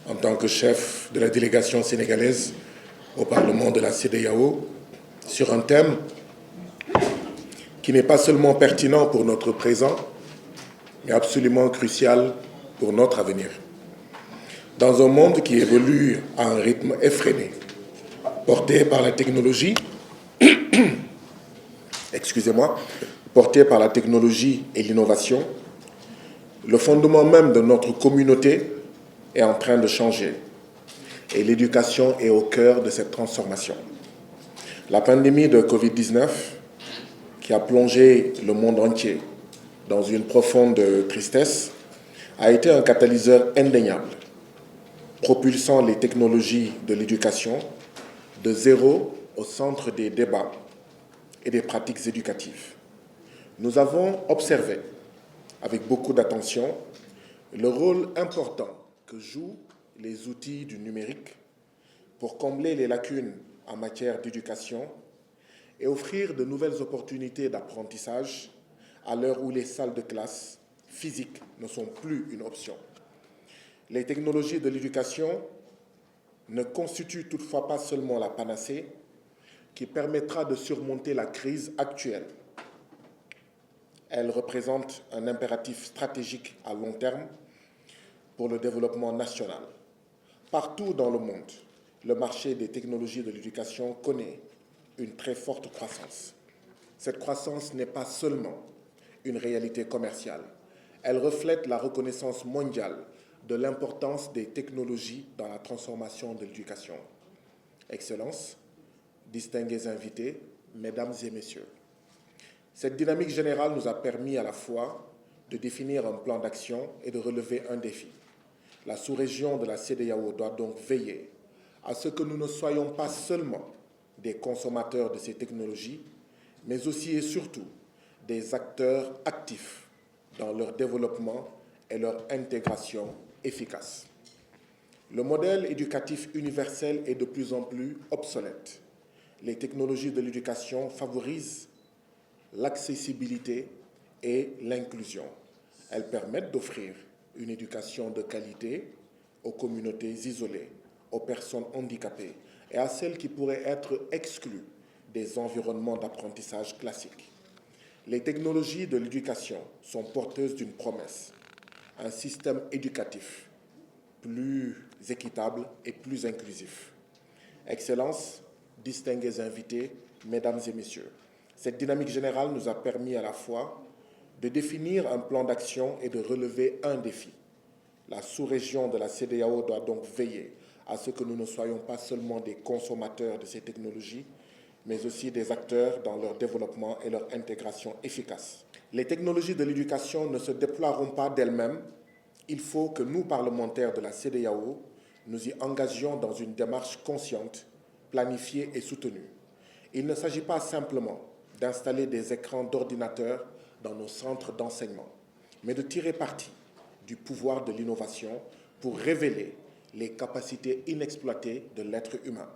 en tant que chef de la délégation sénégalaise au Parlement de la CEDEAO sur un thème qui n'est pas seulement pertinent pour notre présent, mais absolument crucial pour notre avenir. Dans un monde qui évolue à un rythme effréné, porté par la technologie, porté par la technologie et l'innovation, le fondement même de notre communauté est en train de changer et l'éducation est au cœur de cette transformation. La pandémie de Covid-19, qui a plongé le monde entier dans une profonde tristesse, a été un catalyseur indéniable, propulsant les technologies de l'éducation de zéro au centre des débats et des pratiques éducatives. Nous avons observé avec beaucoup d'attention le rôle important que jouent les outils du numérique pour combler les lacunes en matière d'éducation et offrir de nouvelles opportunités d'apprentissage à l'heure où les salles de classe physiques ne sont plus une option. Les technologies de l'éducation ne constituent toutefois pas seulement la panacée qui permettra de surmonter la crise actuelle. Elles représentent un impératif stratégique à long terme pour le développement national. Partout dans le monde, le marché des technologies de l'éducation connaît une très forte croissance. Cette croissance n'est pas seulement une réalité commerciale. Elle reflète la reconnaissance mondiale de l'importance des technologies dans la transformation de l'éducation. Excellences, distingués invités, mesdames et messieurs, cette dynamique générale nous a permis à la fois de définir un plan d'action et de relever un défi. La sous-région de la CEDEAO doit donc veiller à ce que nous ne soyons pas seulement des consommateurs de ces technologies, mais aussi et surtout des acteurs actifs dans leur développement et leur intégration efficace. Le modèle éducatif universel est de plus en plus obsolète. Les technologies de l'éducation favorisent l'accessibilité et l'inclusion. Elles permettent d'offrir une éducation de qualité aux communautés isolées, aux personnes handicapées et à celles qui pourraient être exclues des environnements d'apprentissage classiques. Les technologies de l'éducation sont porteuses d'une promesse, un système éducatif plus équitable et plus inclusif. Excellences, distingués invités, mesdames et messieurs, cette dynamique générale nous a permis à la fois de définir un plan d'action et de relever un défi. La sous-région de la CEDEAO doit donc veiller à ce que nous ne soyons pas seulement des consommateurs de ces technologies, mais aussi des acteurs dans leur développement et leur intégration efficace. Les technologies de l'éducation ne se déploieront pas d'elles-mêmes. Il faut que nous, parlementaires de la CEDEAO, nous y engagions dans une démarche consciente, planifiée et soutenue. Il ne s'agit pas simplement d'installer des écrans d'ordinateur dans nos centres d'enseignement, mais de tirer parti du pouvoir de l'innovation pour révéler les capacités inexploitées de l'être humain.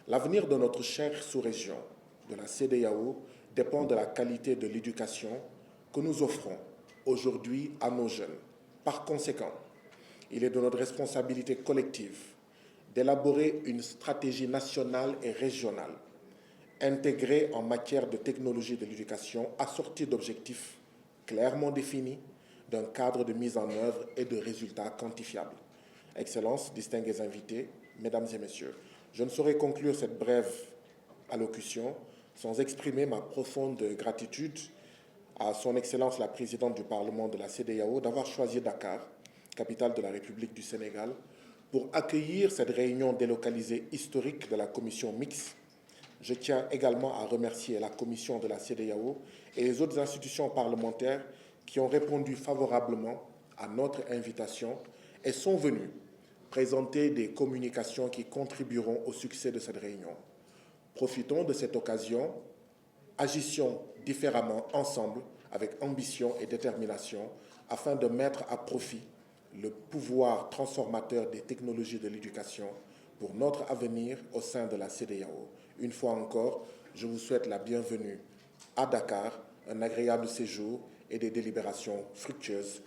L'avenir de notre chère sous-région, de la CEDEAO, dépend de la qualité de l'éducation que nous offrons aujourd'hui à nos jeunes. Par conséquent, il est de notre responsabilité collective d'élaborer une stratégie nationale et régionale intégrée en matière de technologie de l'éducation, assortie d'objectifs clairement définis, d'un cadre de mise en œuvre et de résultats quantifiables. Excellences, distingués invités, mesdames et messieurs, je ne saurais conclure cette brève allocution sans exprimer ma profonde gratitude à son Excellence la Présidente du Parlement de la CEDEAO d'avoir choisi Dakar, capitale de la République du Sénégal, pour accueillir cette réunion délocalisée historique de la commission mixte. Je tiens également à remercier la commission de la CEDEAO et les autres institutions parlementaires qui ont répondu favorablement à notre invitation et sont venus présenter des communications qui contribueront au succès de cette réunion. Profitons de cette occasion, agissions différemment ensemble avec ambition et détermination afin de mettre à profit le pouvoir transformateur des technologies de l'éducation pour notre avenir au sein de la CEDEAO. Une fois encore, je vous souhaite la bienvenue à Dakar, un agréable séjour et des délibérations fructueuses.